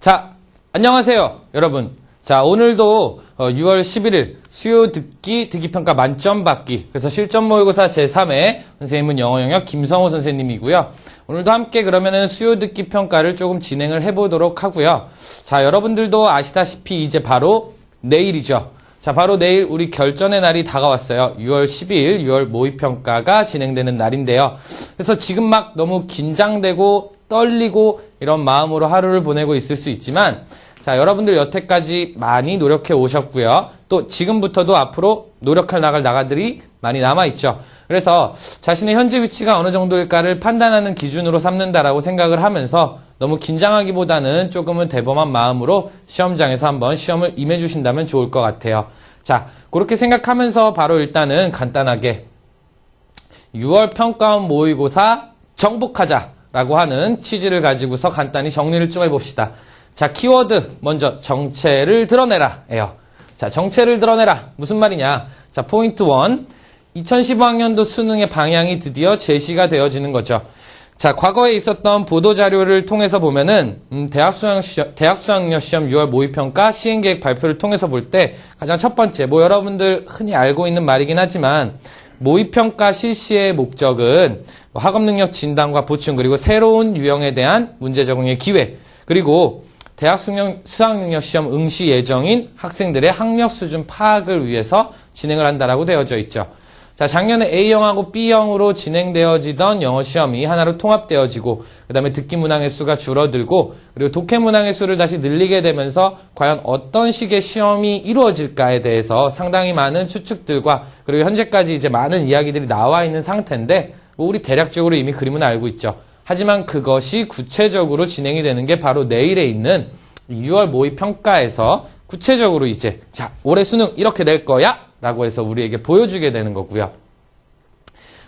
자, 안녕하세요, 여러분. 자, 오늘도 6월 11일 수요 듣기평가 만점 받기. 그래서 실전 모의고사 제3회 선생님은 영어 영역 김성호 선생님이고요. 오늘도 함께 그러면은 수요 듣기 평가를 조금 진행을 해보도록 하고요. 자, 여러분들도 아시다시피 이제 바로 내일이죠. 자, 바로 내일 우리 결전의 날이 다가왔어요. 6월 12일 6월 모의평가가 진행되는 날인데요. 그래서 지금 막 너무 긴장되고 떨리고 이런 마음으로 하루를 보내고 있을 수 있지만, 자, 여러분들 여태까지 많이 노력해 오셨고요. 또 지금부터도 앞으로 노력할 나가들이 많이 남아있죠. 그래서 자신의 현재 위치가 어느 정도일까를 판단하는 기준으로 삼는다라고 생각을 하면서 너무 긴장하기보다는 조금은 대범한 마음으로 시험장에서 한번 시험을 임해주신다면 좋을 것 같아요. 자, 그렇게 생각하면서 바로 일단은 간단하게 6월 평가원 모의고사 정복하자라고 하는 취지를 가지고서 간단히 정리를 좀 해봅시다. 자, 키워드 먼저 정체를 드러내라 예요. 자, 정체를 드러내라. 무슨 말이냐? 자, 포인트 1. 2015학년도 수능의 방향이 드디어 제시가 되어지는 거죠. 자, 과거에 있었던 보도자료를 통해서 보면은, 대학 수학력 시험 6월 모의평가 시행계획 발표를 통해서 볼 때 가장 첫 번째, 여러분들 흔히 알고 있는 말이긴 하지만, 모의평가 실시의 목적은 학업능력 진단과 보충, 그리고 새로운 유형에 대한 문제 적응의 기회, 그리고 대학 수학능력 시험 응시 예정인 학생들의 학력 수준 파악을 위해서 진행을 한다라고 되어져 있죠. 자, 작년에 A형하고 B형으로 진행되어지던 영어 시험이 하나로 통합되어지고, 그 다음에 듣기 문항의 수가 줄어들고, 그리고 독해 문항의 수를 다시 늘리게 되면서 과연 어떤 식의 시험이 이루어질까에 대해서 상당히 많은 추측들과, 그리고 현재까지 이제 많은 이야기들이 나와 있는 상태인데, 우리 대략적으로 이미 그림은 알고 있죠. 하지만 그것이 구체적으로 진행이 되는 게 바로 내일에 있는 6월 모의평가에서 구체적으로 이제, 자, 올해 수능 이렇게 낼 거야! 라고 해서 우리에게 보여주게 되는 거고요.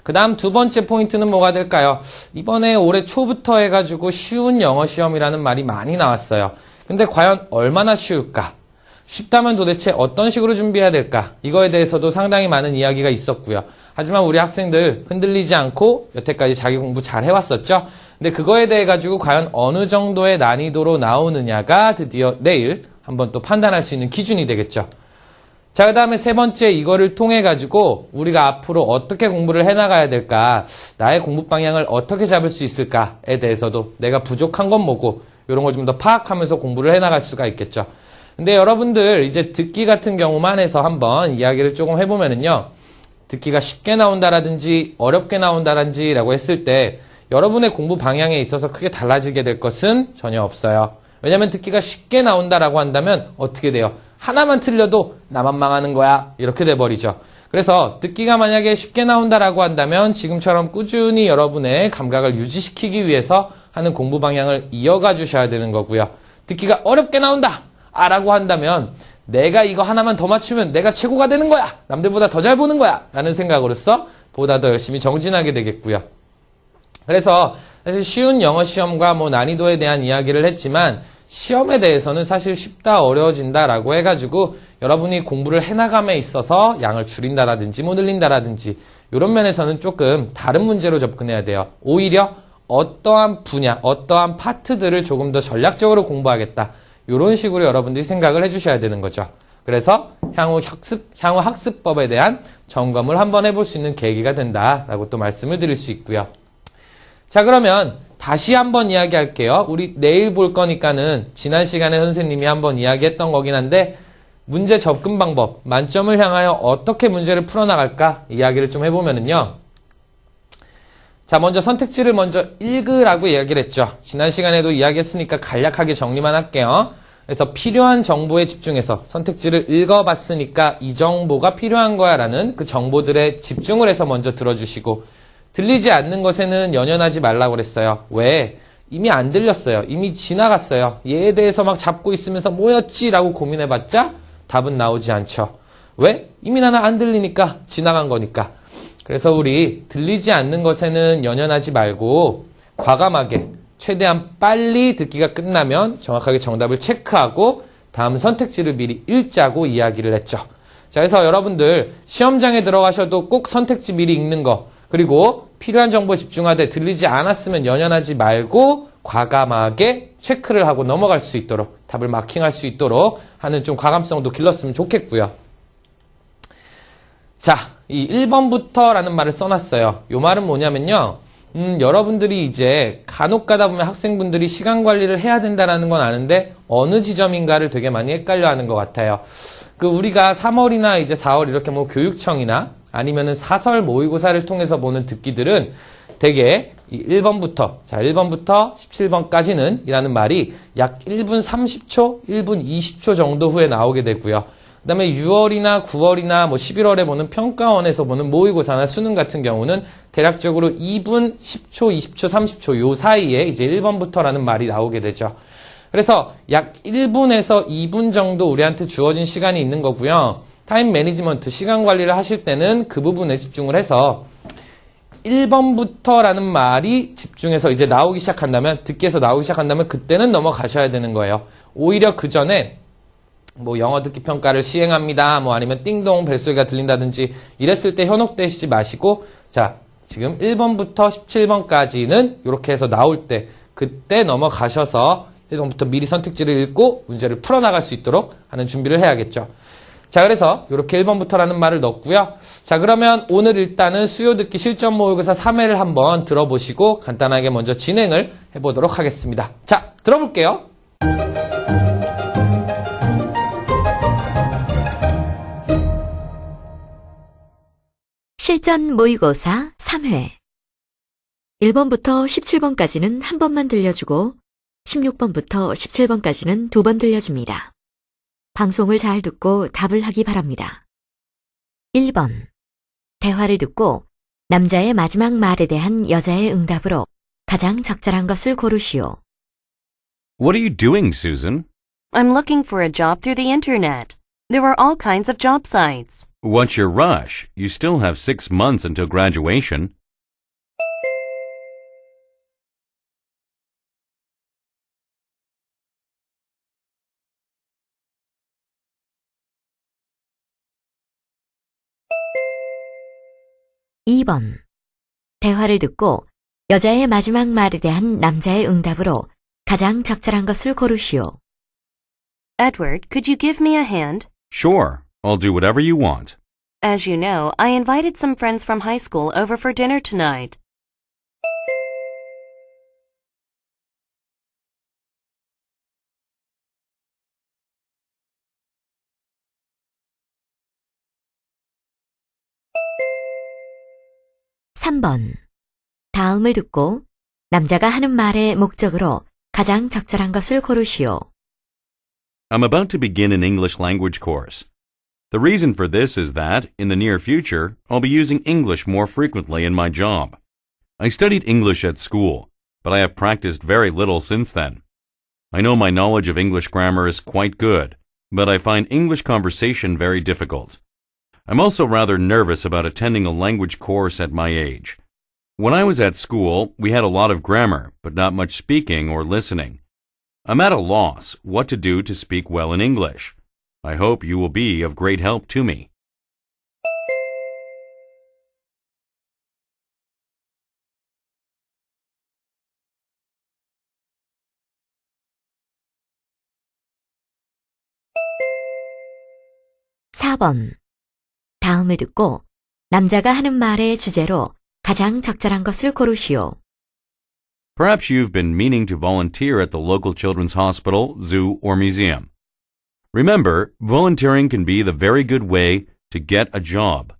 그 다음 두 번째 포인트는 뭐가 될까요? 이번에 올해 초부터 해가지고 쉬운 영어 시험이라는 말이 많이 나왔어요. 근데 과연 얼마나 쉬울까? 쉽다면 도대체 어떤 식으로 준비해야 될까? 이거에 대해서도 상당히 많은 이야기가 있었고요. 하지만 우리 학생들 흔들리지 않고 여태까지 자기 공부 잘 해왔었죠? 근데 그거에 대해 가지고 과연 어느 정도의 난이도로 나오느냐가 드디어 내일 한번 또 판단할 수 있는 기준이 되겠죠. 자, 그 다음에 세 번째, 이거를 통해 가지고 우리가 앞으로 어떻게 공부를 해나가야 될까, 나의 공부 방향을 어떻게 잡을 수 있을까에 대해서도 내가 부족한 건 뭐고 이런 걸 좀 더 파악하면서 공부를 해나갈 수가 있겠죠. 근데 여러분들 이제 듣기 같은 경우만 해서 한번 이야기를 조금 해보면은요, 듣기가 쉽게 나온다라든지 어렵게 나온다라든지 라고 했을 때 여러분의 공부 방향에 있어서 크게 달라지게 될 것은 전혀 없어요. 왜냐면 듣기가 쉽게 나온다라고 한다면 어떻게 돼요? 하나만 틀려도 나만 망하는 거야, 이렇게 돼버리죠. 그래서 듣기가 만약에 쉽게 나온다라고 한다면 지금처럼 꾸준히 여러분의 감각을 유지시키기 위해서 하는 공부 방향을 이어가 주셔야 되는 거고요. 듣기가 어렵게 나온다! 라고 한다면 내가 이거 하나만 더 맞추면 내가 최고가 되는 거야! 남들보다 더 잘 보는 거야! 라는 생각으로서 보다 더 열심히 정진하게 되겠고요. 그래서 사실 쉬운 영어 시험과 난이도에 대한 이야기를 했지만 시험에 대해서는 사실 쉽다 어려워진다 라고 해가지고 여러분이 공부를 해나감에 있어서 양을 줄인다라든지 늘린다라든지 이런 면에서는 조금 다른 문제로 접근해야 돼요. 오히려 어떠한 분야, 어떠한 파트들을 조금 더 전략적으로 공부하겠다, 이런 식으로 여러분들이 생각을 해주셔야 되는 거죠. 그래서 향후 학습법에 대한 점검을 한번 해볼 수 있는 계기가 된다라고 또 말씀을 드릴 수 있고요. 자, 그러면 다시 한번 이야기할게요. 우리 내일 볼 거니까는 지난 시간에 선생님이 한번 이야기했던 거긴 한데, 문제 접근 방법, 만점을 향하여 어떻게 문제를 풀어나갈까 이야기를 좀 해보면은요. 자, 먼저 선택지를 먼저 읽으라고 이야기를 했죠. 지난 시간에도 이야기했으니까 간략하게 정리만 할게요. 그래서 필요한 정보에 집중해서 선택지를 읽어봤으니까 이 정보가 필요한 거야 라는 그 정보들에 집중을 해서 먼저 들어주시고, 들리지 않는 것에는 연연하지 말라고 그랬어요. 왜? 이미 안 들렸어요. 이미 지나갔어요. 얘에 대해서 막 잡고 있으면서 뭐였지? 라고 고민해봤자 답은 나오지 않죠. 왜? 이미 나는 안 들리니까, 지나간 거니까. 그래서 우리 들리지 않는 것에는 연연하지 말고 과감하게 최대한 빨리 듣기가 끝나면 정확하게 정답을 체크하고 다음 선택지를 미리 읽자고 이야기를 했죠. 자, 그래서 여러분들 시험장에 들어가셔도 꼭 선택지 미리 읽는 거, 그리고 필요한 정보에 집중하되 들리지 않았으면 연연하지 말고 과감하게 체크를 하고 넘어갈 수 있도록 답을 마킹할 수 있도록 하는 좀 과감성도 길렀으면 좋겠고요. 자, 이 1번부터라는 말을 써놨어요. 이 말은 뭐냐면요. 여러분들이 이제 간혹 가다 보면 학생분들이 시간 관리를 해야 된다는 건 아는데 어느 지점인가를 되게 많이 헷갈려 하는 것 같아요. 우리가 3월이나 이제 4월 이렇게 뭐 교육청이나 아니면은 사설 모의고사를 통해서 보는 듣기들은 되게 이 1번부터, 자, 1번부터 17번까지는 이라는 말이 약 1분 30초, 1분 20초 정도 후에 나오게 되고요. 그 다음에 6월이나 9월이나 뭐 11월에 보는 평가원에서 보는 모의고사나 수능 같은 경우는 대략적으로 2분 10초, 20초, 30초 요 사이에 이제 1번부터라는 말이 나오게 되죠. 그래서 약 1분에서 2분 정도 우리한테 주어진 시간이 있는 거고요. 타임 매니지먼트, 시간 관리를 하실 때는 그 부분에 집중을 해서 1번부터라는 말이 집중해서 이제 나오기 시작한다면, 듣기에서 나오기 시작한다면 그때는 넘어가셔야 되는 거예요. 오히려 그 전에 뭐 영어 듣기 평가를 시행합니다. 뭐 아니면 띵동 벨소리가 들린다든지 이랬을 때 현혹되시지 마시고, 자, 지금 1번부터 17번까지는 이렇게 해서 나올 때 그때 넘어가셔서 1번부터 미리 선택지를 읽고 문제를 풀어나갈 수 있도록 하는 준비를 해야겠죠. 자, 그래서 이렇게 1번부터라는 말을 넣었고요. 자, 그러면 오늘 일단은 수요 듣기 실전 모의고사 3회를 한번 들어보시고 간단하게 먼저 진행을 해보도록 하겠습니다. 자, 들어볼게요. 실전 모의고사 3회 1번부터 17번까지는 한 번만 들려주고 16번부터 17번까지는 두 번 들려줍니다. 방송을 잘 듣고 답을 하기 바랍니다. 1번 대화를 듣고 남자의 마지막 말에 대한 여자의 응답으로 가장 적절한 것을 고르시오. What are you doing, Susan? I'm looking for a job through the internet. There are all kinds of job sites. What's your rush? You still have 6 months until graduation. 2번 대화를 듣고 여자의 마지막 말에 대한 남자의 응답으로 가장 적절한 것을 고르시오. Edward, could you give me a hand? Sure, I'll do whatever you want. As you know, I invited some friends from high school over for dinner tonight. 3번 다음을 듣고 남자가 하는 말의 목적으로 가장 적절한 것을 고르시오. I'm about to begin an English language course. The reason for this is that, in the near future, I'll be using English more frequently in my job. I studied English at school, but I have practiced very little since then. I know my knowledge of English grammar is quite good, but I find English conversation very difficult. I'm also rather nervous about attending a language course at my age. When I was at school, we had a lot of grammar, but not much speaking or listening. I'm at a loss what to do to speak well in English. I hope you will be of great help to me. (4번) 다음을 듣고 남자가 하는 말의 주제로 가장 적절한 것을 고르시오. Perhaps you've been meaning to volunteer at the local children's hospital, zoo, or museum. Remember, volunteering can be the very good way to get a job.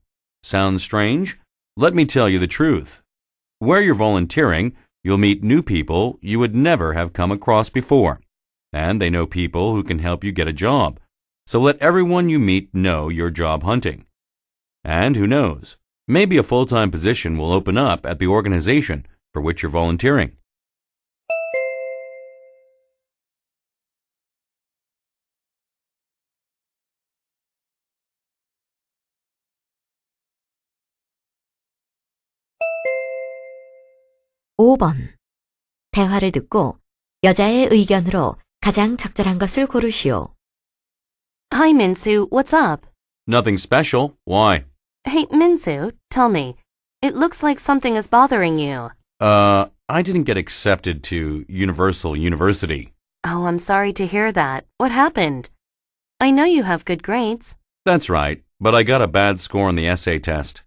Sounds strange? Let me tell you the truth. Where you're volunteering, you'll meet new people you would never have come across before. And they know people who can help you get a job. So let everyone you meet know you're job hunting. And who knows, maybe a full-time position will open up at the organization for which you're volunteering. (5번) 대화를 듣고 여자의 의견으로 가장 적절한 것을 고르시오. Hi, Minsu, what's up? Nothing special. Why? Hey, Minsu, tell me. It looks like something is bothering you. I didn't get accepted to Universal University. Oh, I'm sorry to hear that. What happened? I know you have good grades. That's right, but I got a bad score on the essay test.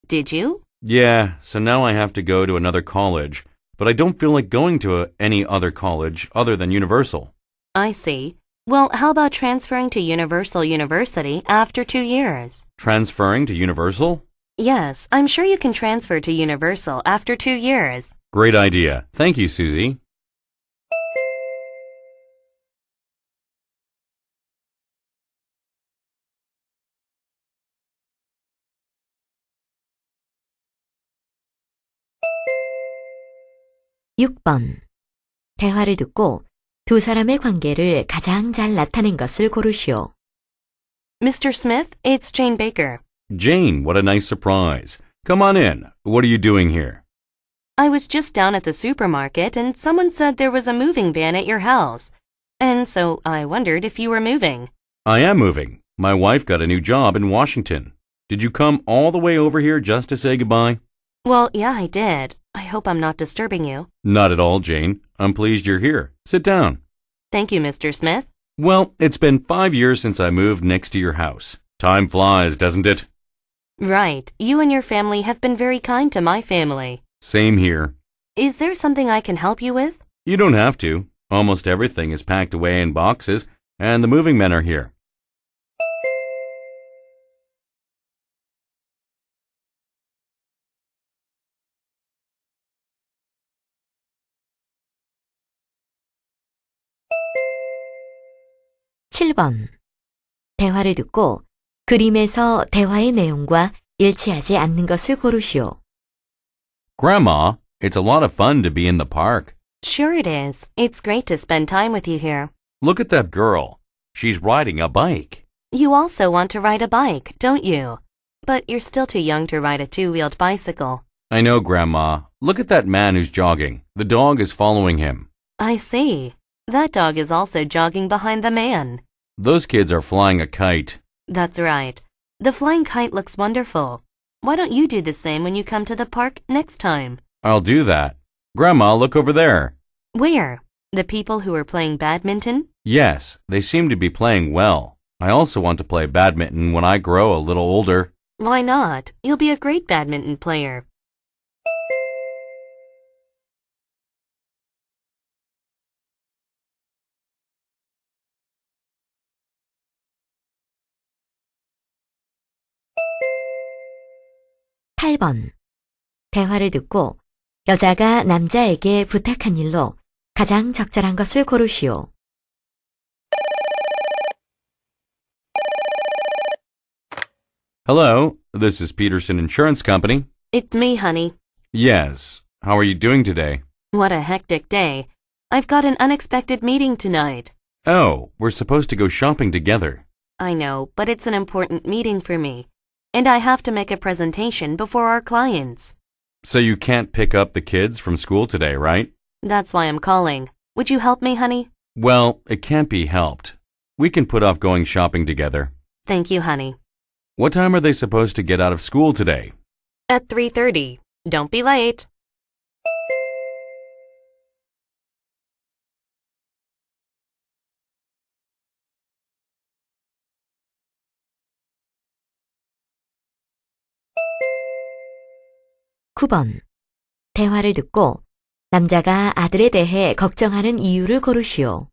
Did you? Yeah, so now I have to go to another college, but I don't feel like going to any other college other than Universal. I see. Well, how about transferring to Universal University after 2 years? Transferring to Universal? Yes, I'm sure you can transfer to Universal after 2 years. Great idea. Thank you, Susie. 육 번 대화를 듣고 두 사람의 관계를 가장 잘 나타낸 것을 고르시오. Mr. Smith, it's Jane Baker. Jane, what a nice surprise. Come on in. What are you doing here? I was just down at the supermarket and someone said there was a moving van at your house. And so I wondered if you were moving. I am moving. My wife got a new job in Washington. Did you come all the way over here just to say goodbye? Well, yeah, I did. I hope I'm not disturbing you. Not at all, Jane. I'm pleased you're here. Sit down. Thank you, Mr. Smith. Well, it's been 5 years since I moved next to your house. Time flies, doesn't it? Right. You and your family have been very kind to my family. Same here. Is there something I can help you with? You don't have to. Almost everything is packed away in boxes, and the moving men are here. 칠 번 대화를 듣고 그림에서 대화의 내용과 일치하지 않는 것을 고르시오. Grandma, it's a lot of fun to be in the park. Sure it is. It's great to spend time with you here. Look at that girl. She's riding a bike. You also want to ride a bike, don't you? But you're still too young to ride a two-wheeled bicycle. I know, Grandma. Look at that man who's jogging. The dog is following him. I see. That dog is also jogging behind the man. Those kids are flying a kite. That's right. The flying kite looks wonderful. Why don't you do the same when you come to the park next time? I'll do that. Grandma, look over there. Where? The people who are playing badminton? Yes, they seem to be playing well. I also want to play badminton when I grow a little older. Why not? You'll be a great badminton player. 팔 번 대화를 듣고 여자가 남자에게 부탁한 일로 가장 적절한 것을 고르시오. Hello, this is Peterson Insurance Company. It's me, honey. Yes, how are you doing today? What a hectic day. I've got an unexpected meeting tonight. Oh, we're supposed to go shopping together. I know, but it's an important meeting for me. And I have to make a presentation before our clients. So you can't pick up the kids from school today, right? That's why I'm calling. Would you help me, honey? Well, it can't be helped. We can put off going shopping together. Thank you, honey. What time are they supposed to get out of school today? At 3:30. Don't be late. 구 번 대화를 듣고 남자가 아들에 대해 걱정하는 이유를 고르시오.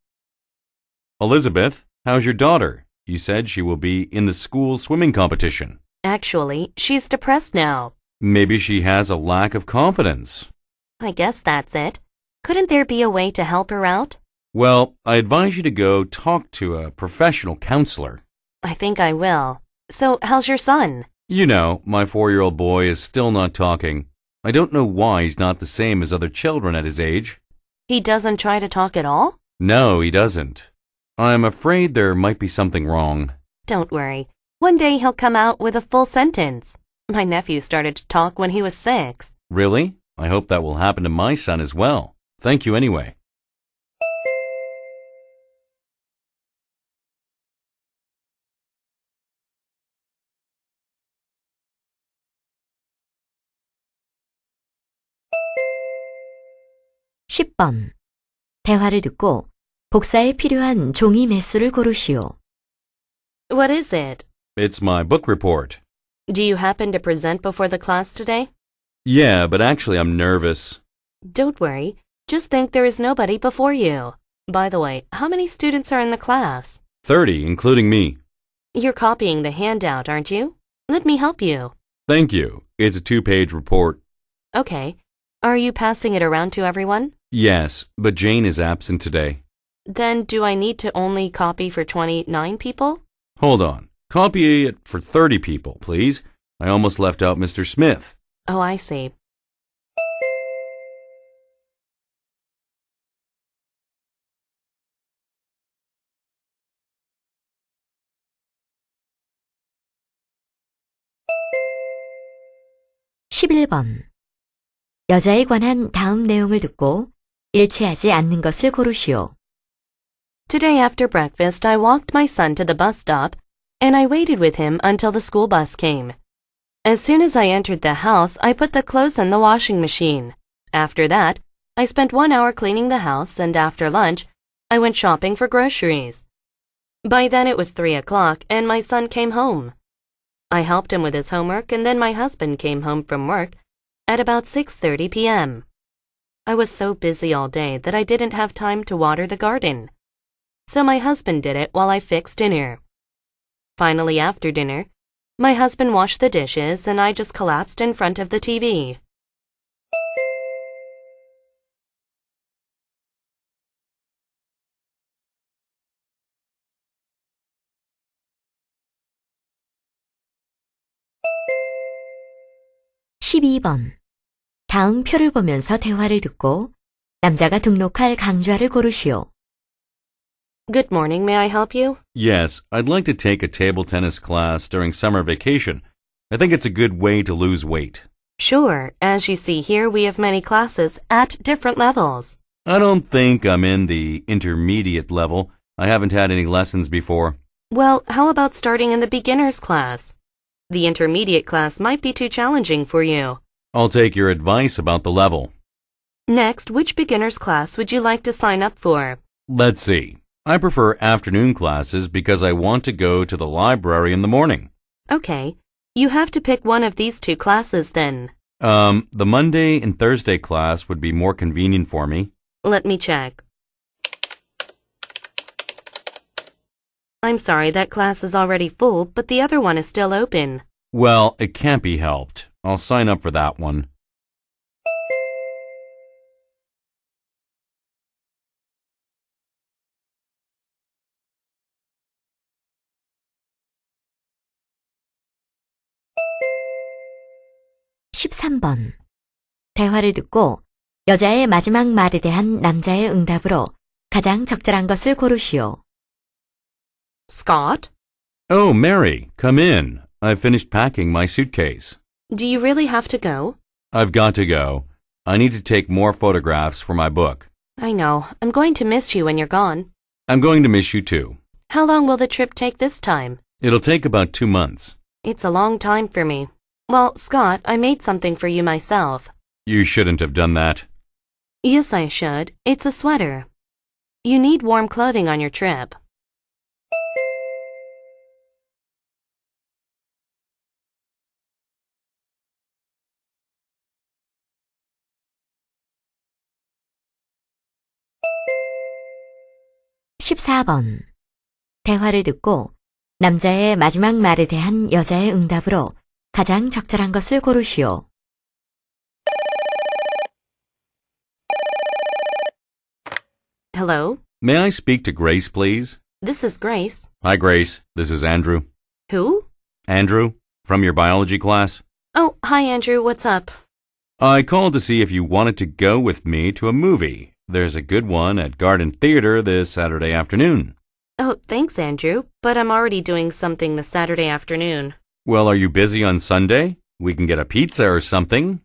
Elizabeth, how's your daughter? You said she will be in the school swimming competition. Actually, she's depressed now. Maybe she has a lack of confidence. I guess that's it. Couldn't there be a way to help her out? Well, I advise you to go talk to a professional counselor. I think I will. So, how's your son? You know, my 4-year-old boy is still not talking. I don't know why he's not the same as other children at his age. He doesn't try to talk at all? No, he doesn't. I'm afraid there might be something wrong. Don't worry. One day he'll come out with a full sentence. My nephew started to talk when he was 6. Really? I hope that will happen to my son as well. Thank you anyway. 10번. 대화를 듣고 복사에 필요한 종이 매수를 고르시오. What is it? It's my book report. Do you happen to present before the class today? Yeah, but actually I'm nervous. Don't worry. Just think there is nobody before you. By the way, how many students are in the class? 30, including me. You're copying the handout, aren't you? Let me help you. Thank you. It's a 2-page report. Okay. Are you passing it around to everyone? Yes, but Jane is absent today. Then do I need to only copy for 29 people? Hold on. Copy it for 30 people, please. I almost left out Mr. Smith. Oh, I see. (11번) 여자에 관한 다음 내용을 듣고 일치하지 않는 것을 고르시오. Today after breakfast, I walked my son to the bus stop, and I waited with him until the school bus came. As soon as I entered the house, I put the clothes in the washing machine. After that, I spent 1 hour cleaning the house, and after lunch, I went shopping for groceries. By then it was 3 o'clock, and my son came home. I helped him with his homework, and then my husband came home from work at about 6:30 p.m. I was so busy all day that I didn't have time to water the garden. So my husband did it while I fixed dinner. Finally, after dinner, my husband washed the dishes and I just collapsed in front of the TV. (12번) 다음 표를 보면서 대화를 듣고 남자가 등록할 강좌를 고르시오. Good morning, may I help you? Yes, I'd like to take a table tennis class during summer vacation. I think it's a good way to lose weight. Sure, as you see here, we have many classes at different levels. I don't think I'm in the intermediate level. I haven't had any lessons before. Well, how about starting in the beginner's class? The intermediate class might be too challenging for you. I'll take your advice about the level. Next, which beginner's class would you like to sign up for? Let's see. I prefer afternoon classes because I want to go to the library in the morning. Okay, you have to pick one of these 2 classes then. The Monday and Thursday class would be more convenient for me. Let me check. I'm sorry, that class is already full, but the other one is still open. Well, it can't be helped. I'll sign up for that one. (13번) 대화를 듣고 여자의 마지막 말에 대한 남자의 응답으로 가장 적절한 것을 고르시오. Scott, Oh, Mary, come in. I've finished packing my suitcase. do you really have to go? I've got to go. I need to take more photographs for my book. I know. I'm going to miss you when you're gone. I'm going to miss you too. How long will the trip take this time? It'll take about 2 months. It's a long time for me. Well, Scott, I made something for you myself. You shouldn't have done that. Yes, I should. It's a sweater. You need warm clothing on your trip. (14번) 대화를 듣고 남자의 마지막 말에 대한 여자의 응답으로 가장 적절한 것을 고르시오. Hello? May I speak to Grace, please? This is Grace. Hi, Grace. This is Andrew. Who? Andrew, from your biology class. Oh, hi, Andrew. What's up? I called to see if you wanted to go with me to a movie. There's a good one at Garden Theater this Saturday afternoon. Oh, thanks, Andrew. But I'm already doing something this Saturday afternoon. Well, are you busy on Sunday? We can get a pizza or something.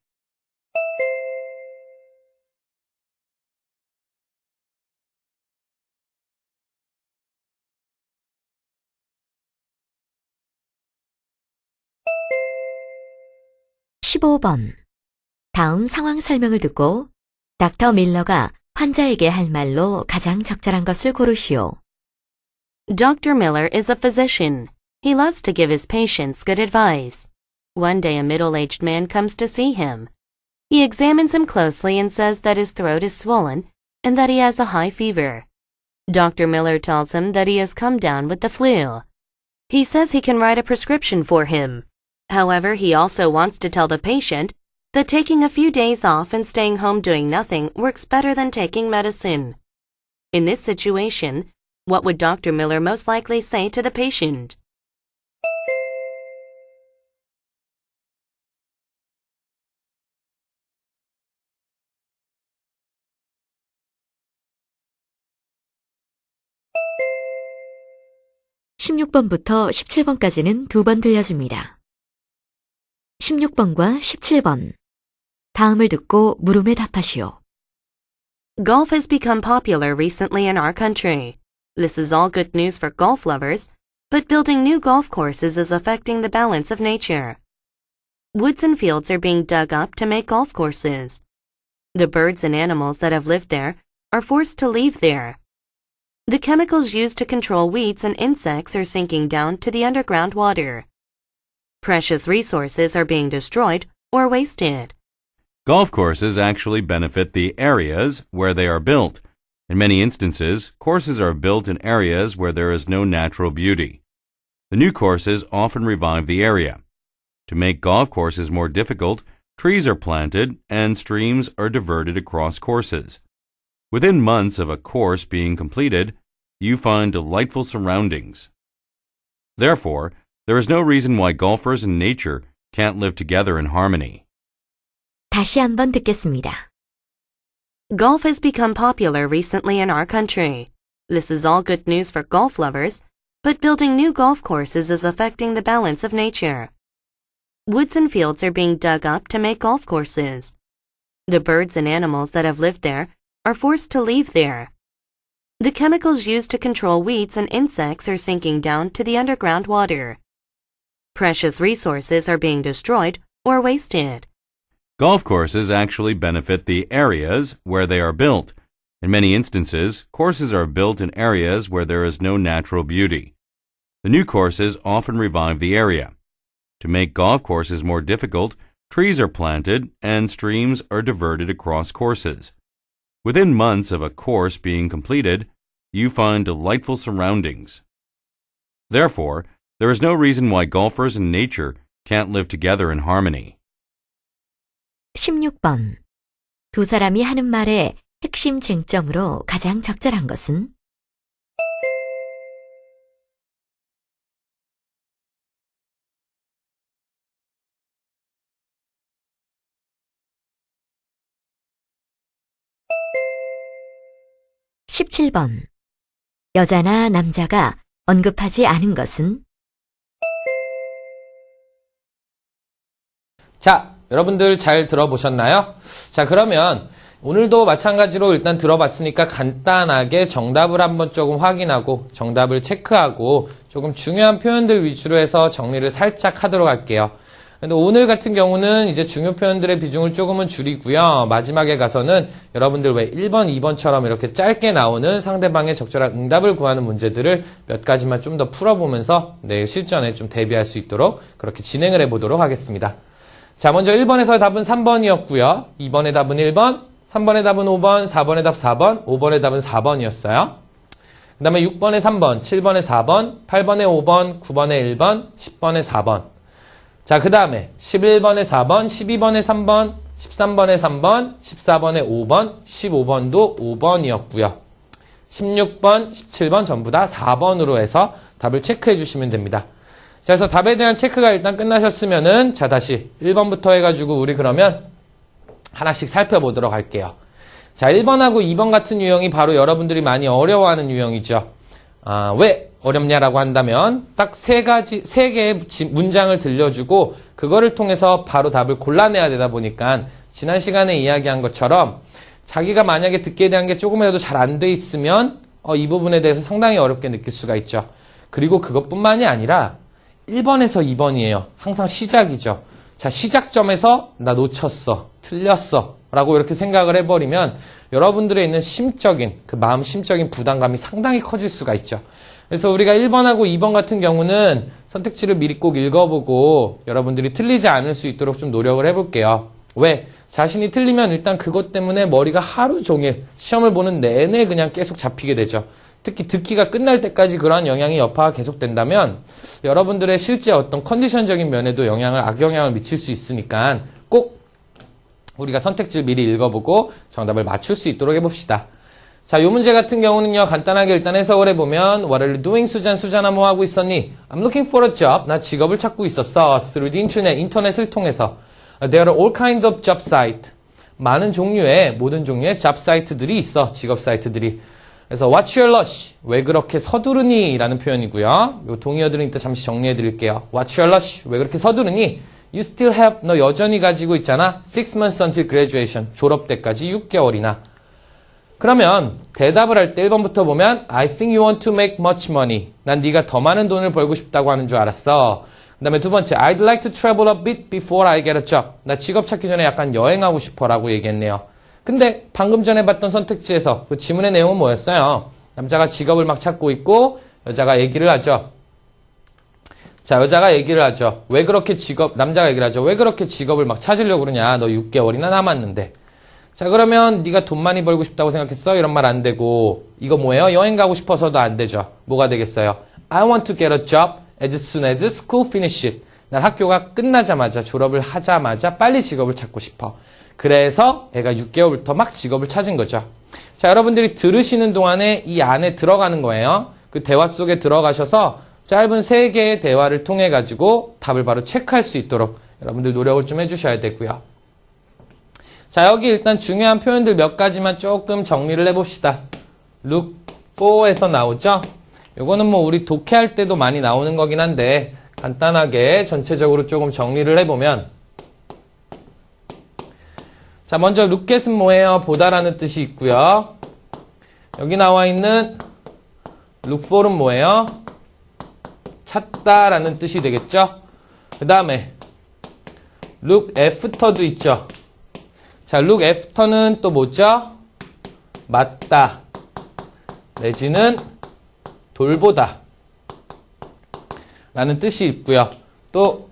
(15번) 다음 상황 설명을 듣고 닥터 밀러가 환자에게 할 말로 가장 적절한 것을 고르시오. Dr. Miller is a physician. He loves to give his patients good advice. One day a middle-aged man comes to see him. He examines him closely and says that his throat is swollen and that he has a high fever. Dr. Miller tells him that he has come down with the flu. He says he can write a prescription for him. However, he also wants to tell the patient that taking a few days off and staying home doing nothing works better than taking medicine. In this situation, what would Dr. Miller most likely say to the patient? (16번부터 17번까지는 2번 들려줍니다. 16번과 17번. 다음을 듣고 물음에 답하시오. Golf has become popular recently in our country. This is all good news for golf lovers, but building new golf courses is affecting the balance of nature. Woods and fields are being dug up to make golf courses. The birds and animals that have lived there are forced to leave there. The chemicals used to control weeds and insects are sinking down to the underground water. Precious resources are being destroyed or wasted. Golf courses actually benefit the areas where they are built. In many instances, courses are built in areas where there is no natural beauty. The new courses often revive the area. To make golf courses more difficult, trees are planted and streams are diverted across courses. Within months of a course being completed, you find delightful surroundings. Therefore, there is no reason why golfers and nature can't live together in harmony. 다시 한번 듣겠습니다. Golf has become popular recently in our country. This is all good news for golf lovers, but building new golf courses is affecting the balance of nature. Woods and fields are being dug up to make golf courses. The birds and animals that have lived there are forced to leave there. The chemicals used to control weeds and insects are sinking down to the underground water. Precious resources are being destroyed or wasted. Golf courses actually benefit the areas where they are built. In many instances, courses are built in areas where there is no natural beauty. The new courses often revive the area. To make golf courses more difficult, trees are planted and streams are diverted across courses. Within months of a course being completed, you find delightful surroundings. Therefore, there is no reason why golfers and nature can't live together in harmony. 16번. 두 사람이 하는 말의 핵심 쟁점으로 가장 적절한 것은? (17번) 여자나 남자가 언급하지 않은 것은? 자, 여러분들 잘 들어보셨나요? 자, 그러면 오늘도 마찬가지로 일단 들어봤으니까 간단하게 정답을 한번 조금 확인하고 정답을 체크하고 조금 중요한 표현들 위주로 해서 정리를 살짝 하도록 할게요. 근데 오늘 같은 경우는 이제 중요 표현들의 비중을 조금은 줄이고요. 마지막에 가서는 여러분들 왜 1번, 2번처럼 이렇게 짧게 나오는 상대방의 적절한 응답을 구하는 문제들을 몇 가지만 좀 더 풀어보면서 내일 실전에 좀 대비할 수 있도록 그렇게 진행을 해보도록 하겠습니다. 자, 먼저 1번에서 답은 3번이었고요. 2번의 답은 1번, 3번의 답은 5번, 4번의 답 4번, 5번의 답은 4번이었어요. 그 다음에 6번에 3번, 7번에 4번, 8번에 5번, 9번에 1번, 10번에 4번. 자, 그 다음에 11번에 4번, 12번에 3번, 13번에 3번, 14번에 5번, 15번도 5번이었고요. 16번, 17번 전부 다 4번으로 해서 답을 체크해 주시면 됩니다. 자, 그래서 답에 대한 체크가 일단 끝나셨으면은 자, 다시 1번부터 해가지고 우리 그러면 하나씩 살펴보도록 할게요. 자, 1번하고 2번 같은 유형이 바로 여러분들이 많이 어려워하는 유형이죠. 왜 어렵냐라고 한다면 딱 세 개의 문장을 들려주고 그거를 통해서 바로 답을 골라내야 되다 보니까 지난 시간에 이야기한 것처럼 자기가 만약에 듣기에 대한 게 조금이라도 잘 안 돼 있으면 이 부분에 대해서 상당히 어렵게 느낄 수가 있죠. 그리고 그것뿐만이 아니라 1번에서 2번이에요. 항상 시작이죠. 자, 시작점에서 나 놓쳤어, 틀렸어 라고 이렇게 생각을 해버리면 여러분들의 있는 심적인, 그 마음 심적인 부담감이 상당히 커질 수가 있죠. 그래서 우리가 1번하고 2번 같은 경우는 선택지를 미리 꼭 읽어보고 여러분들이 틀리지 않을 수 있도록 좀 노력을 해볼게요. 왜? 자신이 틀리면 일단 그것 때문에 머리가 하루 종일 시험을 보는 내내 그냥 계속 잡히게 되죠. 특히 듣기가 끝날 때까지 그러한 영향이 여파가 계속된다면 여러분들의 실제 어떤 컨디션적인 면에도 악영향을 미칠 수 있으니까 꼭 우리가 선택지를 미리 읽어보고 정답을 맞출 수 있도록 해봅시다. 자, 요 문제 같은 경우는요, 간단하게 일단 해석을 해보면, What are you doing, 수잔? 수잔아, 뭐 하고 있었니? I'm looking for a job. 나 직업을 찾고 있었어. Through the internet, 인터넷을 통해서. There are all kinds of job sites. 모든 종류의 job site들이 있어. 직업 사이트들이. 그래서 What's your rush? 왜 그렇게 서두르니? 라는 표현이고요. 요 동의어들은 이따 잠시 정리해 드릴게요. What's your rush? 왜 그렇게 서두르니? You still have, 너 여전히 가지고 있잖아. 6 months until graduation. 졸업 때까지 6개월이나. 그러면 대답을 할 때 1번부터 보면 I think you want to make much money. 난 네가 더 많은 돈을 벌고 싶다고 하는 줄 알았어. 그 다음에 두 번째 I'd like to travel a bit before I get a job. 나 직업 찾기 전에 약간 여행하고 싶어 라고 얘기했네요. 근데 방금 전에 봤던 선택지에서 그 지문의 내용은 뭐였어요? 남자가 직업을 막 찾고 있고 여자가 얘기를 하죠. 자, 여자가 얘기를 하죠. 남자가 얘기를 하죠. 왜 그렇게 직업을 막 찾으려고 그러냐. 너 6개월이나 남았는데. 자, 그러면 네가 돈 많이 벌고 싶다고 생각했어? 이런 말 안 되고 이거 뭐예요? 여행 가고 싶어서도 안 되죠. 뭐가 되겠어요? I want to get a job as soon as school finishes. 난 학교가 끝나자마자 졸업을 하자마자 빨리 직업을 찾고 싶어. 그래서 애가 6개월부터 막 직업을 찾은 거죠. 자, 여러분들이 들으시는 동안에 이 안에 들어가는 거예요. 그 대화 속에 들어가셔서 짧은 3개의 대화를 통해 가지고 답을 바로 체크할 수 있도록 여러분들 노력을 좀 해주셔야 되고요. 자, 여기 일단 중요한 표현들 몇 가지만 조금 정리를 해봅시다. look for에서 나오죠? 요거는 뭐 우리 독해할 때도 많이 나오는 거긴 한데 간단하게 전체적으로 조금 정리를 해보면 자, 먼저 look at은 뭐예요? 보다라는 뜻이 있고요. 여기 나와 있는 look for은 뭐예요? 찾다라는 뜻이 되겠죠? 그 다음에 look after도 있죠? 자, look after는 또 뭐죠? 맞다 내지는 돌보다 라는 뜻이 있고요. 또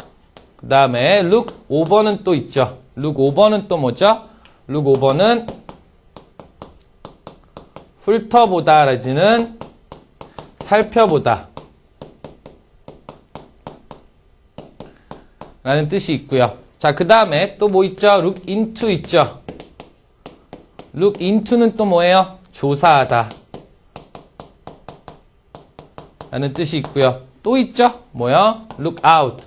그 다음에 look over는 또 있죠. look over는 또 뭐죠? look over는 훑어보다 내지는 살펴보다 라는 뜻이 있고요. 자, 그 다음에 또 뭐 있죠? look into 있죠? look into는 또 뭐예요? 조사하다 라는 뜻이 있고요. 또 있죠? 뭐요? look out.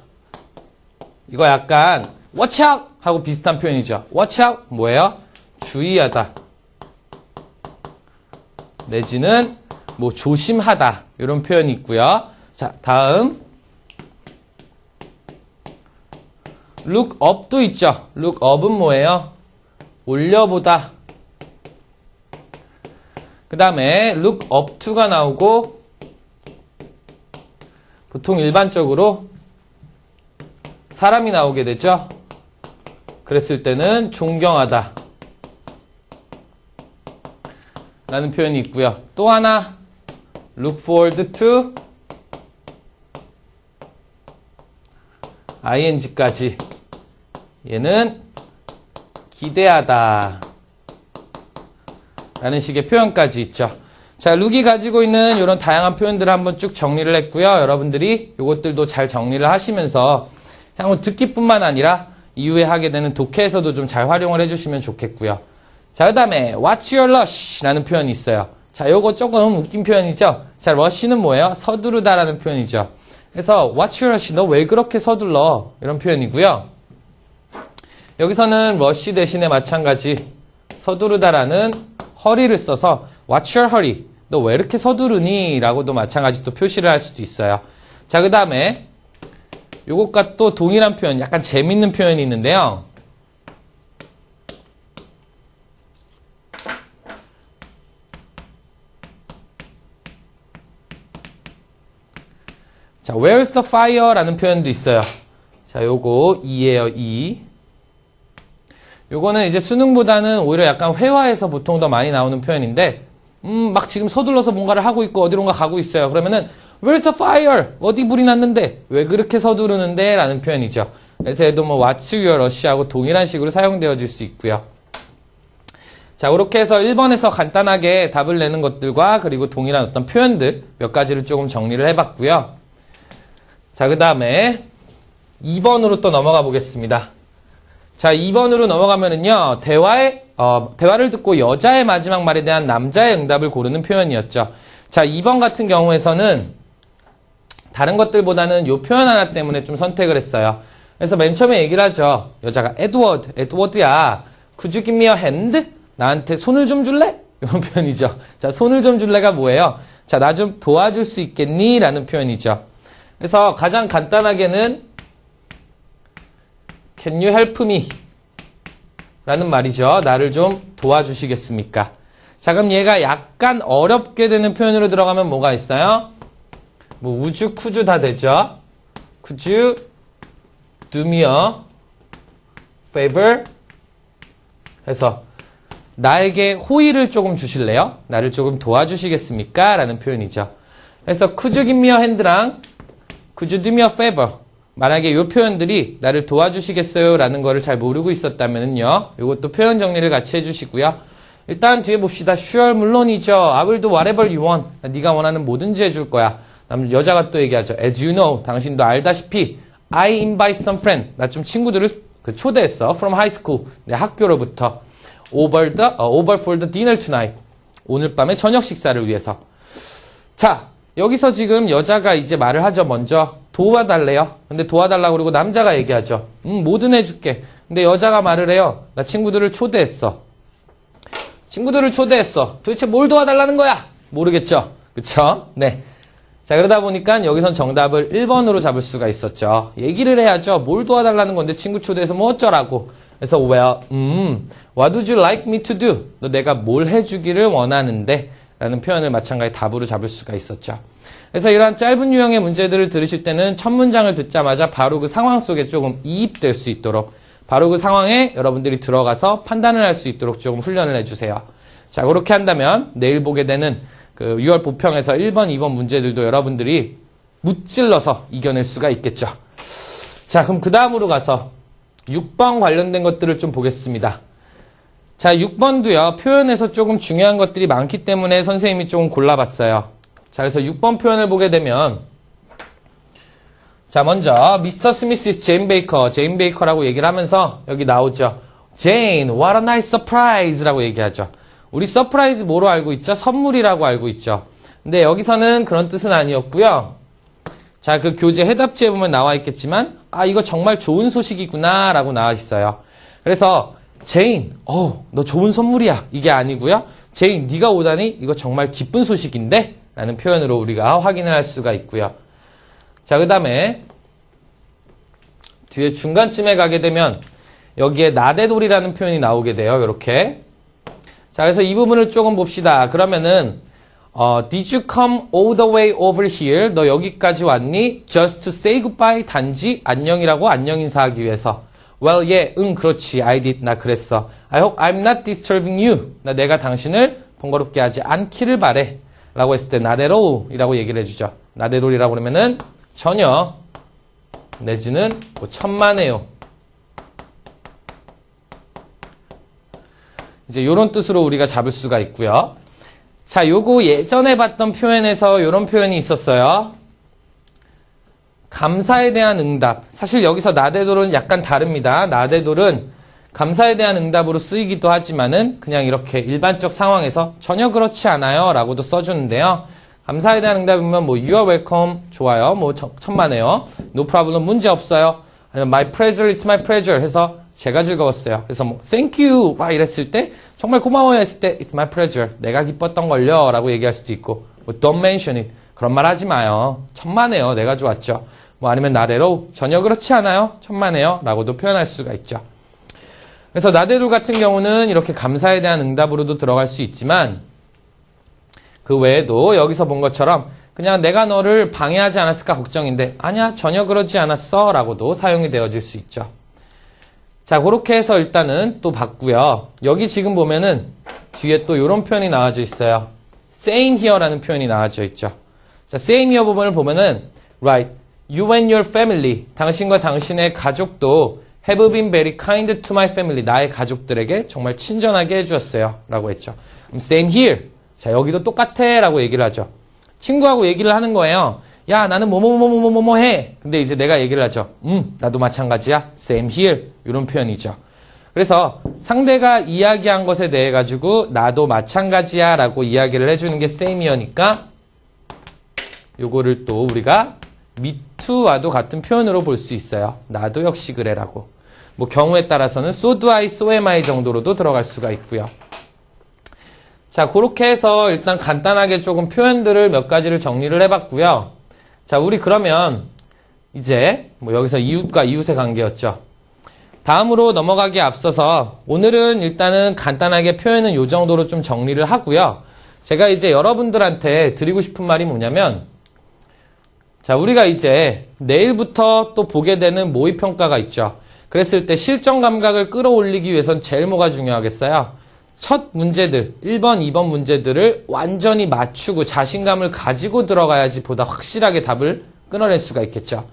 이거 약간 watch out 하고 비슷한 표현이죠. watch out 뭐예요? 주의하다 내지는 뭐 조심하다 이런 표현이 있고요. 자, 다음 look up도 있죠. look up은 뭐예요? 올려보다. 그 다음에 look up to가 나오고 보통 일반적으로 사람이 나오게 되죠. 그랬을 때는 존경하다 라는 표현이 있고요. 또 하나 look forward to ing까지 얘는 기대하다 라는 식의 표현까지 있죠. 자, 룩이 가지고 있는 이런 다양한 표현들을 한번 쭉 정리를 했고요. 여러분들이 이것들도 잘 정리를 하시면서 향후 듣기뿐만 아니라 이후에 하게 되는 독해에서도 좀 잘 활용을 해주시면 좋겠고요. 자, 그 다음에 What's your rush? 라는 표현이 있어요. 자, 요거 조금 웃긴 표현이죠. 자, rush는 뭐예요? 서두르다 라는 표현이죠. 그래서 What's your rush? 너 왜 그렇게 서둘러? 이런 표현이고요. 여기서는 rush 대신에 마찬가지 서두르다라는 hurry를 써서 What's your hurry? 너 왜 이렇게 서두르니? 라고도 마찬가지 또 표시를 할 수도 있어요. 자, 그 다음에 요것과 또 동일한 표현, 약간 재밌는 표현이 있는데요. 자, where's the fire? 라는 표현도 있어요. 자, 요거 2예요, 2. 요거는 이제 수능보다는 오히려 약간 회화에서 보통 더 많이 나오는 표현인데, 막 지금 서둘러서 뭔가를 하고 있고 어디론가 가고 있어요. 그러면은, Where's the fire? 어디 불이 났는데? 왜 그렇게 서두르는데? 라는 표현이죠. 그래서 얘도 뭐 What's your rush하고 동일한 식으로 사용되어질 수 있고요. 자, 그렇게 해서 1번에서 간단하게 답을 내는 것들과 그리고 동일한 어떤 표현들 몇 가지를 조금 정리를 해봤고요. 자, 그 다음에 2번으로 또 넘어가 보겠습니다. 자, 2번으로 넘어가면은요, 대화를 듣고 여자의 마지막 말에 대한 남자의 응답을 고르는 표현이었죠. 자, 2번 같은 경우에서는 다른 것들보다는 요 표현 하나 때문에 좀 선택을 했어요. 그래서 맨 처음에 얘기를 하죠. 여자가 에드워드야. Could you give me a hand? 나한테 손을 좀 줄래? 이런 표현이죠. 자, 손을 좀 줄래가 뭐예요? 자, 나 좀 도와줄 수 있겠니? 라는 표현이죠. 그래서 가장 간단하게는 Can you help me? 라는 말이죠. 나를 좀 도와주시겠습니까? 자, 그럼 얘가 약간 어렵게 되는 표현으로 들어가면 뭐가 있어요? 뭐 would you, could you 다 되죠. Could you do me a favor? 해서 나에게 호의를 조금 주실래요? 나를 조금 도와주시겠습니까? 라는 표현이죠. 그래서 could you give me a hand랑 could you do me a favor? 만약에 이 표현들이 나를 도와주시겠어요? 라는 거를 잘 모르고 있었다면요. 이것도 표현 정리를 같이 해주시고요. 일단 뒤에 봅시다. Sure, 물론이죠. I will do whatever you want. 네가 원하는 뭐든지 해줄 거야. 여자가 또 얘기하죠. As you know, 당신도 알다시피 I invite some friend. 나 좀 친구들을 초대했어. From high school. 내 학교로부터. Over for the dinner tonight. 오늘 밤에 저녁 식사를 위해서. 자, 여기서 지금 여자가 이제 말을 하죠. 먼저 도와달래요. 근데 도와달라고 그러고 남자가 얘기하죠. 뭐든 해줄게. 근데 여자가 말을 해요. 나 친구들을 초대했어. 친구들을 초대했어. 도대체 뭘 도와달라는 거야? 모르겠죠? 그쵸? 네. 자, 그러다 보니까 여기선 정답을 1번으로 잡을 수가 있었죠. 얘기를 해야죠. 뭘 도와달라는 건데 친구 초대해서 뭐 어쩌라고. 그래서 well, what would you like me to do? 너 내가 뭘 해주기를 원하는데? 라는 표현을 마찬가지 답으로 잡을 수가 있었죠. 그래서 이러한 짧은 유형의 문제들을 들으실 때는 첫 문장을 듣자마자 바로 그 상황 속에 조금 이입될 수 있도록 바로 그 상황에 여러분들이 들어가서 판단을 할 수 있도록 조금 훈련을 해주세요. 자, 그렇게 한다면 내일 보게 되는 그 6월 보평에서 1번, 2번 문제들도 여러분들이 무찔러서 이겨낼 수가 있겠죠. 자, 그럼 그 다음으로 가서 6번 관련된 것들을 좀 보겠습니다. 자, 6번도요, 표현에서 조금 중요한 것들이 많기 때문에 선생님이 조금 골라봤어요. 자, 그래서 6번 표현을 보게 되면, 자, 먼저, 미스터 스미스 제인 베이커라고 얘기를 하면서 여기 나오죠. Jane, what a nice surprise! 라고 얘기하죠. 우리 서프라이즈 뭐로 알고 있죠? 선물이라고 알고 있죠. 근데 여기서는 그런 뜻은 아니었고요. 자, 그 교재 해답지에 보면 나와 있겠지만, 아, 이거 정말 좋은 소식이구나, 라고 나와 있어요. 그래서, 제인, 너 좋은 선물이야. 이게 아니고요. 제인, 네가 오다니, 이거 정말 기쁜 소식인데? 라는 표현으로 우리가 확인을 할 수가 있고요. 자, 그 다음에, 뒤에 중간쯤에 가게 되면, 여기에 나대돌이라는 표현이 나오게 돼요. 이렇게. 자, 그래서 이 부분을 조금 봅시다. 그러면은, Did you come all the way over here? 너 여기까지 왔니? Just to say goodbye? 단지 안녕이라고 안녕 인사하기 위해서. Well, yeah, 그렇지. I did. 나 그랬어. I hope I'm not disturbing you. 내가 당신을 번거롭게 하지 않기를 바래. 라고 했을 때, 나대로이라고 얘기를 해주죠. 나대로이라고 그러면은, 전혀, 내지는, 뭐, 천만에요. 이제 요런 뜻으로 우리가 잡을 수가 있고요. 자, 요거 예전에 봤던 표현에서 요런 표현이 있었어요. 감사에 대한 응답. 사실 여기서 나대돌은 약간 다릅니다. 나대돌은 감사에 대한 응답으로 쓰이기도 하지만은 그냥 이렇게 일반적 상황에서 전혀 그렇지 않아요 라고도 써주는데요. 감사에 대한 응답이면 뭐 you are welcome 좋아요. 뭐 천만에요. no problem 문제 없어요. 아니면 my pleasure, it's my pleasure 해서 제가 즐거웠어요. 그래서 뭐 thank you 막 이랬을 때 정말 고마워요 했을 때 it's my pleasure 내가 기뻤던 걸요 라고 얘기할 수도 있고 뭐 don't mention it 그런 말 하지 마요. 천만에요. 내가 좋았죠. 뭐 아니면 나대로 전혀 그렇지 않아요. 천만에요 라고도 표현할 수가 있죠. 그래서 나대돌 같은 경우는 이렇게 감사에 대한 응답으로도 들어갈 수 있지만 그 외에도 여기서 본 것처럼 그냥 내가 너를 방해하지 않았을까 걱정인데 아니야 전혀 그러지 않았어 라고도 사용이 되어질 수 있죠. 자, 그렇게 해서 일단은 또 봤고요. 여기 지금 보면은 뒤에 또 이런 표현이 나와져 있어요. same here라는 표현이 나와져 있죠. 자, same here 부분을 보면은 right, you and your family, 당신과 당신의 가족도 have been very kind to my family, 나의 가족들에게 정말 친절하게 해주었어요 라고 했죠. 그럼 same here, 자, 여기도 똑같아 라고 얘기를 하죠. 친구하고 얘기를 하는 거예요. 야, 나는 뭐뭐뭐뭐뭐뭐 해. 근데 이제 내가 얘기를 하죠. 나도 마찬가지야. same here. 이런 표현이죠. 그래서 상대가 이야기한 것에 대해 가지고 나도 마찬가지야 라고 이야기를 해주는 게 same here니까 요거를 또 우리가 me too와도 같은 표현으로 볼 수 있어요. 나도 역시 그래라고. 뭐 경우에 따라서는 so do I, so am I 정도로도 들어갈 수가 있고요. 자, 그렇게 해서 일단 간단하게 조금 표현들을 몇 가지를 정리를 해봤고요. 자, 우리 그러면 이제 뭐 여기서 이웃과 이웃의 관계였죠. 다음으로 넘어가기에 앞서서 오늘은 일단은 간단하게 표현은 요 정도로 좀 정리를 하고요. 제가 이제 여러분들한테 드리고 싶은 말이 뭐냐면, 자, 우리가 이제 내일부터 또 보게 되는 모의평가가 있죠. 그랬을 때 실전 감각을 끌어올리기 위해선 제일 뭐가 중요하겠어요? 첫 문제들, 1번, 2번 문제들을 완전히 맞추고 자신감을 가지고 들어가야지 보다 확실하게 답을 끊어낼 수가 있겠죠.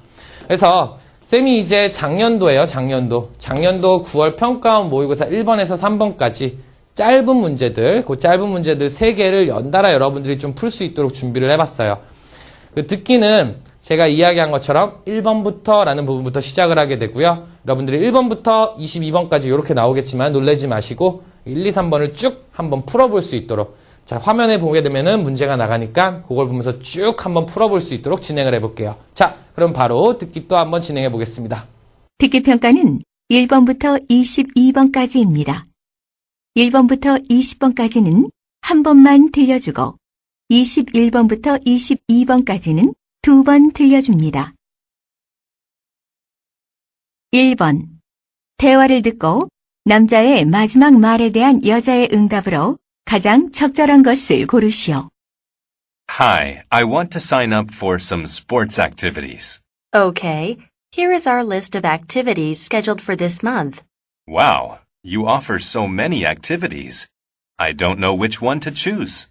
그래서 쌤이 이제 작년도예요, 작년도 9월 평가원 모의고사 1번에서 3번까지 짧은 문제들, 그 짧은 문제들 3개를 연달아 여러분들이 좀 풀 수 있도록 준비를 해봤어요. 그 듣기는 제가 이야기한 것처럼 1번부터 라는 부분부터 시작을 하게 되고요. 여러분들이 1번부터 22번까지 이렇게 나오겠지만 놀라지 마시고 1, 2, 3번을 쭉 한번 풀어볼 수 있도록, 자, 화면에 보게 되면은 문제가 나가니까 그걸 보면서 쭉 한번 풀어볼 수 있도록 진행을 해볼게요. 자, 그럼 바로 듣기 또 한번 진행해 보겠습니다. 듣기 평가는 1번부터 22번까지입니다. 1번부터 20번까지는 한 번만 들려주고 21번부터 22번까지는 2번 들려줍니다. 1번. 대화를 듣고 남자의 마지막 말에 대한 여자의 응답으로 가장 적절한 것을 고르시오. Hi, I want to sign up for some sports activities. Okay, here is our list of activities scheduled for this month. Wow, you offer so many activities. I don't know which one to choose.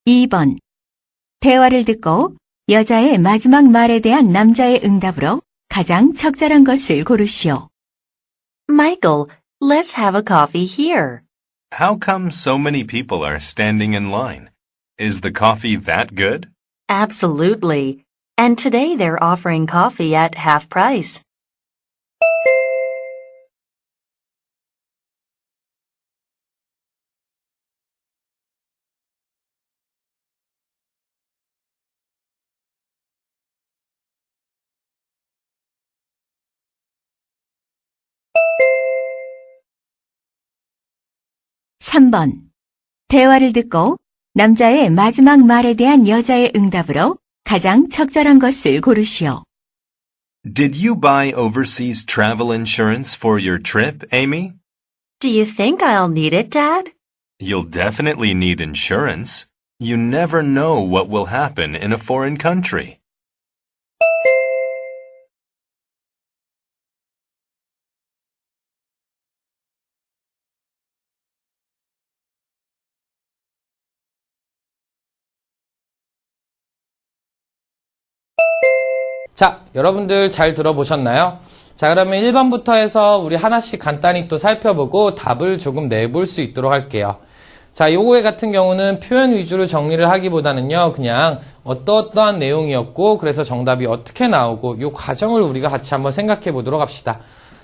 (2번) 대화를 듣고 여자의 마지막 말에 대한 남자의 응답으로 가장 적절한 것을 고르시오. Michael, let's have a coffee here. How come so many people are standing in line? Is the coffee that good? Absolutely. And today they're offering coffee at half price. (3번) 대화를 듣고 남자의 마지막 말에 대한 여자의 응답으로 가장 적절한 것을 고르시오. Did you buy overseas travel insurance for your trip, Amy? Do you think I'll need it, Dad? You'll definitely need insurance. You never know what will happen in a foreign country. 자, 여러분들 잘 들어보셨나요? 자, 그러면 1번부터 해서 우리 하나씩 간단히 또 살펴보고 답을 조금 내볼 수 있도록 할게요. 자, 요거의 같은 경우는 표현 위주로 정리를 하기보다는요, 그냥 어떠어떠한 내용이었고, 그래서 정답이 어떻게 나오고, 요 과정을 우리가 같이 한번 생각해 보도록 합시다.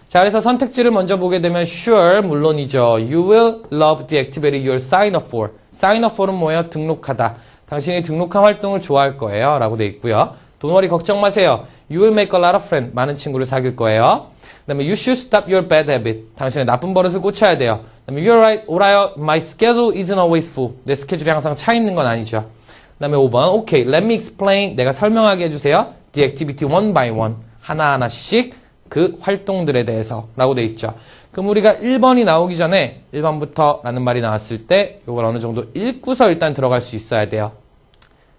자, 그래서 선택지를 먼저 보게 되면 sure, 물론이죠. You will love the activity you'll sign up for. sign up for은 뭐예요? 등록하다. 당신이 등록한 활동을 좋아할 거예요. 라고 돼 있고요. Don't worry, 걱정 마세요. You will make a lot of friends. 많은 친구를 사귈 거예요. 그 다음에 you should stop your bad habit. 당신의 나쁜 버릇을 고쳐야 돼요. 그 다음에 you're right, alright, my schedule isn't always full. 내 스케줄이 항상 차 있는 건 아니죠. 그 다음에 5번, okay, let me explain. 내가 설명하게 해주세요. the activity one by one. 하나하나씩 그 활동들에 대해서 라고 돼 있죠. 그럼 우리가 1번이 나오기 전에 1번부터 라는 말이 나왔을 때 이걸 어느 정도 읽고서 일단 들어갈 수 있어야 돼요.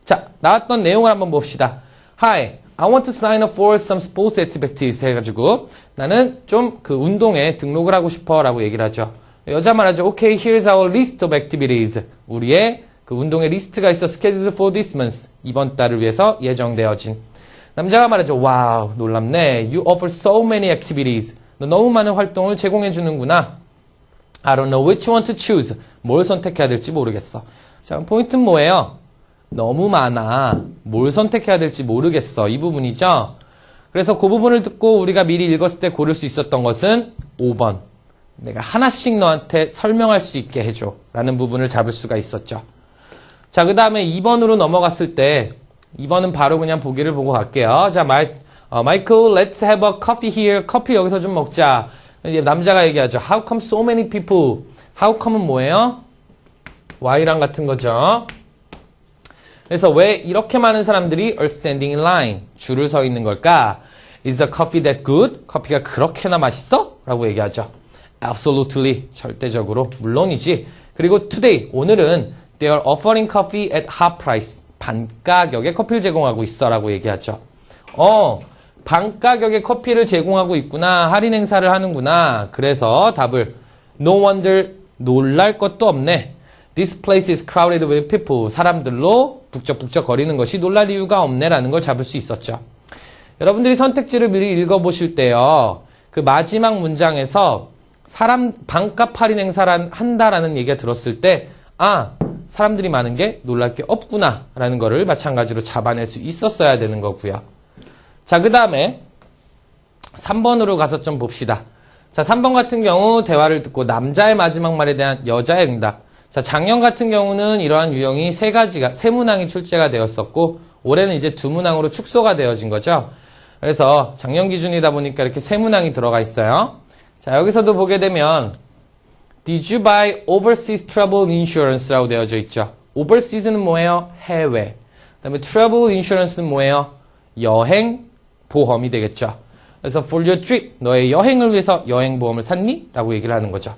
자, 나왔던 내용을 한번 봅시다. Hi, I want to sign up for some sports activities 해가지고 나는 좀 그 운동에 등록을 하고 싶어 라고 얘기를 하죠. 여자 말하죠. Okay, here's our list of activities. 우리의 그 운동의 리스트가 있어. Scheduled for this month. 이번 달을 위해서 예정되어진. 남자가 말하죠. 와우, 놀랍네. You offer so many activities. 너 너무 많은 활동을 제공해 주는구나. I don't know which one to choose. 뭘 선택해야 될지 모르겠어. 자, 포인트는 뭐예요? 너무 많아. 뭘 선택해야 될지 모르겠어. 이 부분이죠. 그래서 그 부분을 듣고 우리가 미리 읽었을 때 고를 수 있었던 것은 5번. 내가 하나씩 너한테 설명할 수 있게 해줘. 라는 부분을 잡을 수가 있었죠. 자, 그 다음에 2번으로 넘어갔을 때 2번은 바로 그냥 보기를 보고 갈게요. 자, Michael, let's have a coffee here. 커피 여기서 좀 먹자. 이제 남자가 얘기하죠. How come so many people? How come은 뭐예요? Y랑 같은 거죠. 그래서 왜 이렇게 많은 사람들이 are standing in line, 줄을 서 있는 걸까? Is the coffee that good? 커피가 그렇게나 맛있어? 라고 얘기하죠. Absolutely, 절대적으로, 물론이지. 그리고 today, 오늘은 they are offering coffee at half price. 반가격에 커피를 제공하고 있어 라고 얘기하죠. 반가격에 커피를 제공하고 있구나. 할인 행사를 하는구나. 그래서 답을 No wonder, 놀랄 것도 없네. This place is crowded with people. 사람들로 북적북적 거리는 것이 놀랄 이유가 없네라는 걸 잡을 수 있었죠. 여러분들이 선택지를 미리 읽어보실 때요. 그 마지막 문장에서 반값 할인 행사를 한다라는 얘기가 들었을 때 사람들이 많은 게 놀랄 게 없구나 라는 거를 마찬가지로 잡아낼 수 있었어야 되는 거고요. 자, 그 다음에 3번으로 가서 좀 봅시다. 자, 3번 같은 경우 대화를 듣고 남자의 마지막 말에 대한 여자의 응답. 자, 작년 같은 경우는 이러한 유형이 세 문항이 출제가 되었었고 올해는 이제 2문항으로 축소가 되어진 거죠. 그래서 작년 기준이다 보니까 이렇게 3문항이 들어가 있어요. 자, 여기서도 보게 되면 Did you buy overseas travel insurance라고 되어져 있죠. overseas는 뭐예요? 해외. 그 다음에 travel insurance는 뭐예요? 여행 보험이 되겠죠. 그래서 for your trip, 너의 여행을 위해서 여행보험을 샀니? 라고 얘기를 하는 거죠.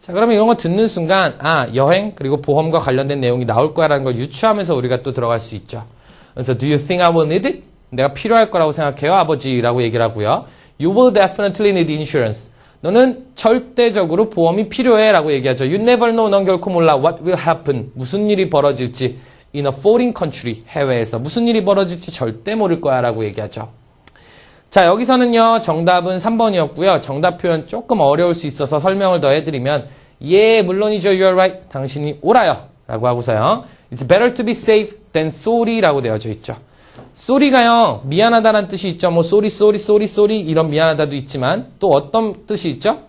자, 그러면 이런 거 듣는 순간 여행 그리고 보험과 관련된 내용이 나올 거라는 걸 유추하면서 우리가 또 들어갈 수 있죠. 그래서 do you think I will need it? 내가 필요할 거라고 생각해요, 아버지? 라고 얘기를 하고요. You will definitely need insurance. 너는 절대적으로 보험이 필요해 라고 얘기하죠. You never know. 넌 결코 몰라. What will happen? 무슨 일이 벌어질지. In a foreign country. 해외에서. 무슨 일이 벌어질지 절대 모를 거야 라고 얘기하죠. 자, 여기서는요. 정답은 3번이었고요. 정답 표현 조금 어려울 수 있어서 설명을 더 해드리면 물론이죠. You're right. 당신이 옳아요. 라고 하고서요. It's better to be safe than sorry 라고 되어져 있죠. 쏘리가요, 미안하다라는 뜻이 있죠. 뭐, 쏘리 이런 미안하다도 있지만, 또 어떤 뜻이 있죠?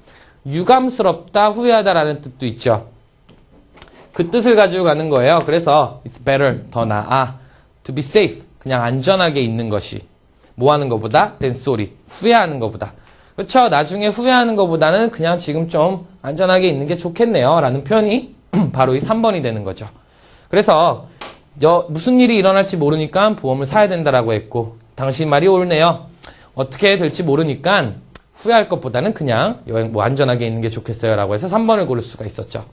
유감스럽다, 후회하다라는 뜻도 있죠. 그 뜻을 가지고 가는 거예요. 그래서, it's better, 더 나아, to be safe, 그냥 안전하게 있는 것이, 뭐 하는 것보다, than sorry, 후회하는 것보다. 그렇죠? 나중에 후회하는 것보다는 그냥 지금 좀 안전하게 있는 게 좋겠네요. 라는 표현이 바로 이 3번이 되는 거죠. 그래서, 무슨 일이 일어날지 모르니까 보험을 사야 된다라고 했고 당신 말이 옳네요. 어떻게 될지 모르니까 후회할 것보다는 그냥 여행 안전하게 있는 게 좋겠어요 라고 해서 3번을 고를 수가 있었죠.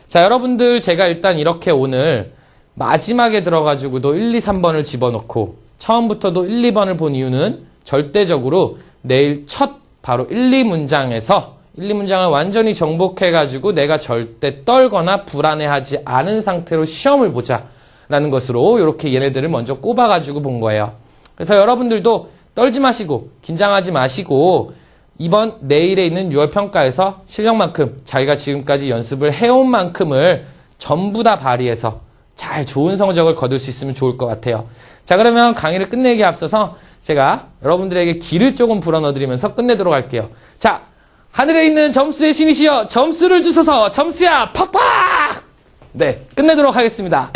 자, 여러분들 제가 일단 이렇게 오늘 마지막에 들어가지고도 1, 2, 3번을 집어넣고 처음부터도 1, 2번을 본 이유는 절대적으로 내일 바로 1, 2문장에서 1, 2문장을 완전히 정복해가지고 내가 절대 떨거나 불안해하지 않은 상태로 시험을 보자 라는 것으로 이렇게 얘네들을 먼저 꼽아가지고 본 거예요. 그래서 여러분들도 떨지 마시고 긴장하지 마시고 이번 내일에 있는 6월 평가에서 실력만큼 자기가 지금까지 연습을 해온 만큼을 전부 다 발휘해서 잘 좋은 성적을 거둘 수 있으면 좋을 것 같아요. 자, 그러면 강의를 끝내기에 앞서서 제가 여러분들에게 기를 조금 불어넣어드리면서 끝내도록 할게요. 자, 하늘에 있는 점수의 신이시여 점수를 주소서. 점수야 팍팍. 네, 끝내도록 하겠습니다.